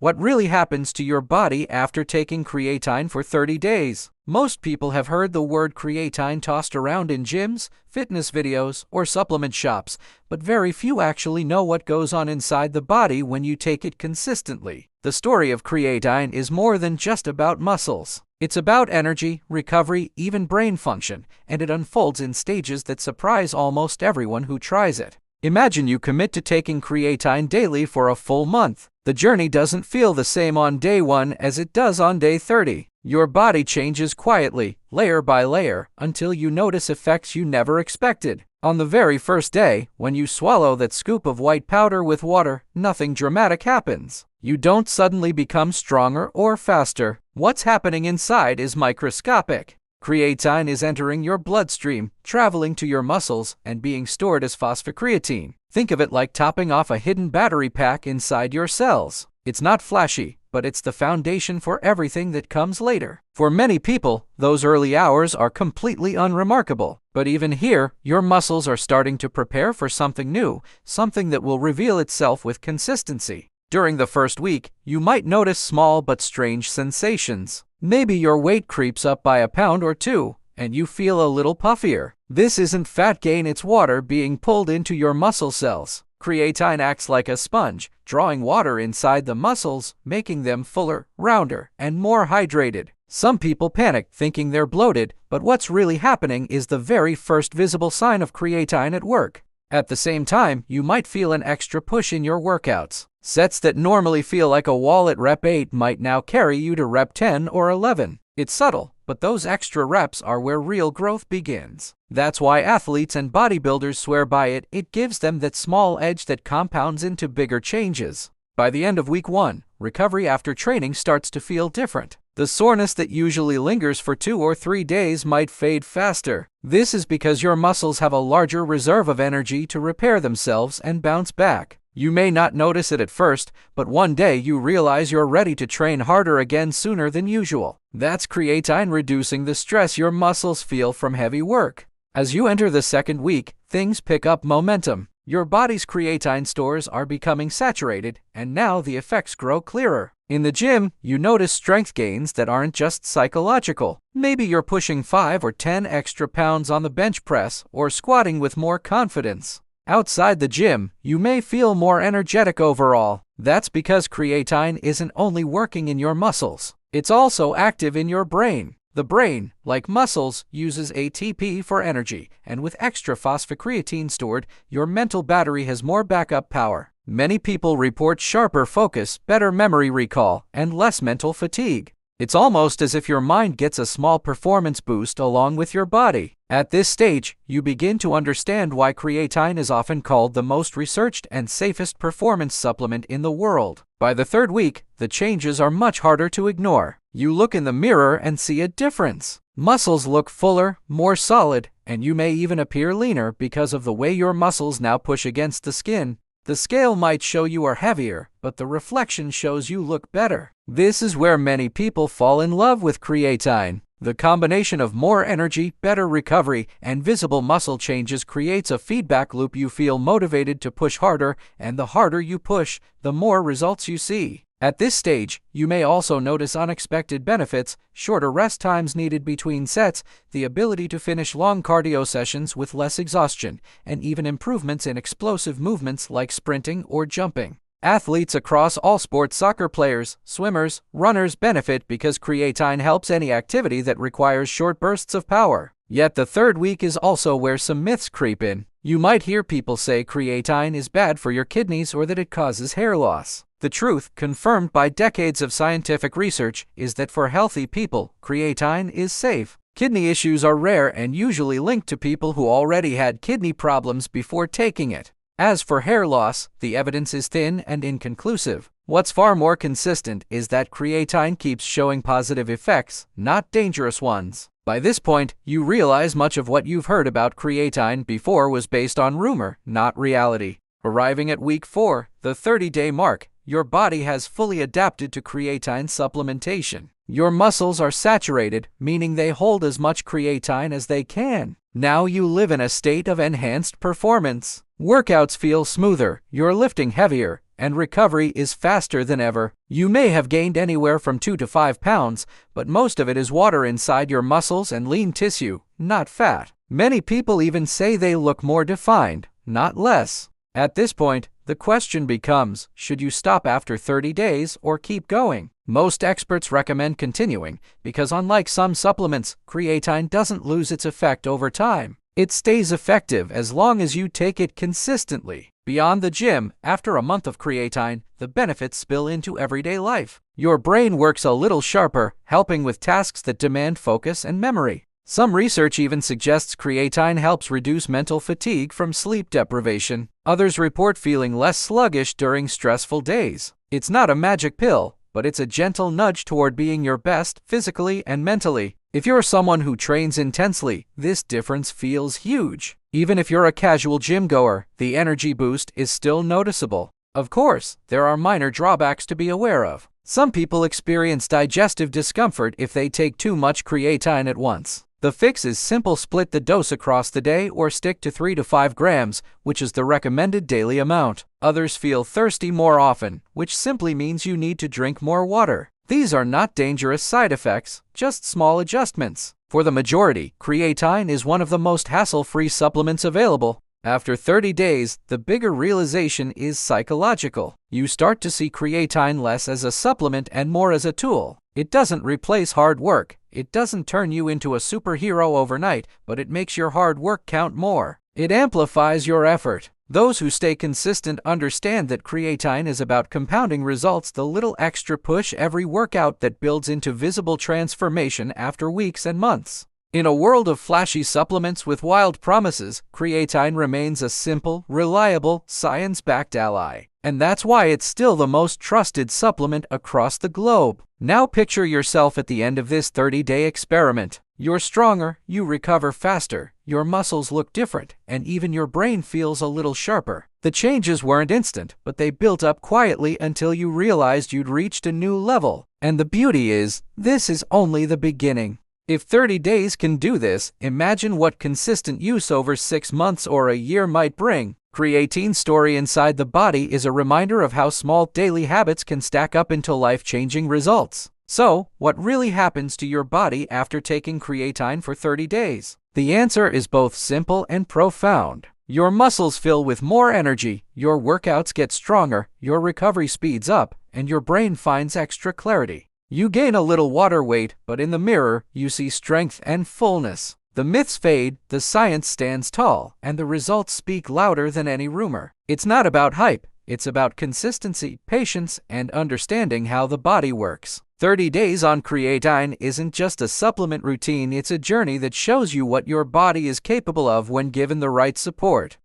What really happens to your body after taking creatine for 30 days? Most people have heard the word creatine tossed around in gyms, fitness videos, or supplement shops, but very few actually know what goes on inside the body when you take it consistently. The story of creatine is more than just about muscles. It's about energy, recovery, even brain function, and it unfolds in stages that surprise almost everyone who tries it. Imagine you commit to taking creatine daily for a full month. The journey doesn't feel the same on day 1 as it does on day 30. Your body changes quietly, layer by layer, until you notice effects you never expected. On the very first day, when you swallow that scoop of white powder with water, nothing dramatic happens. You don't suddenly become stronger or faster. What's happening inside is microscopic. Creatine is entering your bloodstream, traveling to your muscles, and being stored as phosphocreatine. Think of it like topping off a hidden battery pack inside your cells. It's not flashy, but it's the foundation for everything that comes later. For many people, those early hours are completely unremarkable. But even here, your muscles are starting to prepare for something new, something that will reveal itself with consistency. During the first week, you might notice small but strange sensations. Maybe your weight creeps up by a pound or two, and you feel a little puffier. This isn't fat gain, it's water being pulled into your muscle cells. Creatine acts like a sponge, drawing water inside the muscles, making them fuller, rounder, and more hydrated. Some people panic, thinking they're bloated, but what's really happening is the very first visible sign of creatine at work. At the same time, you might feel an extra push in your workouts. Sets that normally feel like a wall at rep 8 might now carry you to rep 10 or 11. It's subtle, but those extra reps are where real growth begins. That's why athletes and bodybuilders swear by it. It gives them that small edge that compounds into bigger changes. By the end of week 1, recovery after training starts to feel different. The soreness that usually lingers for 2 or 3 days might fade faster. This is because your muscles have a larger reserve of energy to repair themselves and bounce back. You may not notice it at first, but one day you realize you're ready to train harder again sooner than usual. That's creatine reducing the stress your muscles feel from heavy work. As you enter the second week, things pick up momentum. Your body's creatine stores are becoming saturated, and now the effects grow clearer. In the gym, you notice strength gains that aren't just psychological. Maybe you're pushing 5 or 10 extra pounds on the bench press or squatting with more confidence. Outside the gym, you may feel more energetic overall. That's because creatine isn't only working in your muscles, it's also active in your brain. The brain, like muscles, uses ATP for energy, and with extra phosphocreatine stored, your mental battery has more backup power. Many people report sharper focus, better memory recall, and less mental fatigue. It's almost as if your mind gets a small performance boost along with your body. At this stage, you begin to understand why creatine is often called the most researched and safest performance supplement in the world. By the third week, the changes are much harder to ignore. You look in the mirror and see a difference. Muscles look fuller, more solid, and you may even appear leaner because of the way your muscles now push against the skin. The scale might show you are heavier, but the reflection shows you look better. This is where many people fall in love with creatine. The combination of more energy, better recovery, and visible muscle changes creates a feedback loop. You feel motivated to push harder, and the harder you push, the more results you see. At this stage, you may also notice unexpected benefits: shorter rest times needed between sets, the ability to finish long cardio sessions with less exhaustion, and even improvements in explosive movements like sprinting or jumping. Athletes across all sports, soccer players, swimmers, runners benefit because creatine helps any activity that requires short bursts of power. Yet the third week is also where some myths creep in. You might hear people say creatine is bad for your kidneys or that it causes hair loss. The truth, confirmed by decades of scientific research, is that for healthy people, creatine is safe. Kidney issues are rare and usually linked to people who already had kidney problems before taking it. As for hair loss, the evidence is thin and inconclusive. What's far more consistent is that creatine keeps showing positive effects, not dangerous ones. By this point, you realize much of what you've heard about creatine before was based on rumor, not reality. Arriving at week 4, the 30-day mark, your body has fully adapted to creatine supplementation. Your muscles are saturated, meaning they hold as much creatine as they can. Now you live in a state of enhanced performance. Workouts feel smoother, you're lifting heavier, and recovery is faster than ever. You may have gained anywhere from 2 to 5 pounds, but most of it is water inside your muscles and lean tissue, not fat. Many people even say they look more defined, not less. At this point, the question becomes, should you stop after 30 days or keep going? Most experts recommend continuing because unlike some supplements, creatine doesn't lose its effect over time. It stays effective as long as you take it consistently. Beyond the gym, after a month of creatine, the benefits spill into everyday life. Your brain works a little sharper, helping with tasks that demand focus and memory. Some research even suggests creatine helps reduce mental fatigue from sleep deprivation. Others report feeling less sluggish during stressful days. It's not a magic pill, but it's a gentle nudge toward being your best physically and mentally. If you're someone who trains intensely, this difference feels huge. Even if you're a casual gym goer, the energy boost is still noticeable. Of course, there are minor drawbacks to be aware of. Some people experience digestive discomfort if they take too much creatine at once. The fix is simple: split the dose across the day or stick to 3 to 5 grams, which is the recommended daily amount. Others feel thirsty more often, which simply means you need to drink more water. These are not dangerous side effects, just small adjustments. For the majority, creatine is one of the most hassle-free supplements available. After 30 days, the bigger realization is psychological. You start to see creatine less as a supplement and more as a tool. It doesn't replace hard work. It doesn't turn you into a superhero overnight, but it makes your hard work count more. It amplifies your effort. Those who stay consistent understand that creatine is about compounding results, the little extra push every workout that builds into visible transformation after weeks and months. In a world of flashy supplements with wild promises, creatine remains a simple, reliable, science-backed ally. And that's why it's still the most trusted supplement across the globe. Now picture yourself at the end of this 30-day experiment. You're stronger, you recover faster, your muscles look different, and even your brain feels a little sharper. The changes weren't instant, but they built up quietly until you realized you'd reached a new level. And the beauty is, this is only the beginning. If 30 days can do this, imagine what consistent use over 6 months or a year might bring. Creatine's story inside the body is a reminder of how small daily habits can stack up into life-changing results. So, what really happens to your body after taking creatine for 30 days? The answer is both simple and profound. Your muscles fill with more energy, your workouts get stronger, your recovery speeds up, and your brain finds extra clarity. You gain a little water weight, but in the mirror, you see strength and fullness. The myths fade, the science stands tall, and the results speak louder than any rumor. It's not about hype, it's about consistency, patience, and understanding how the body works. 30 days on creatine isn't just a supplement routine, it's a journey that shows you what your body is capable of when given the right support.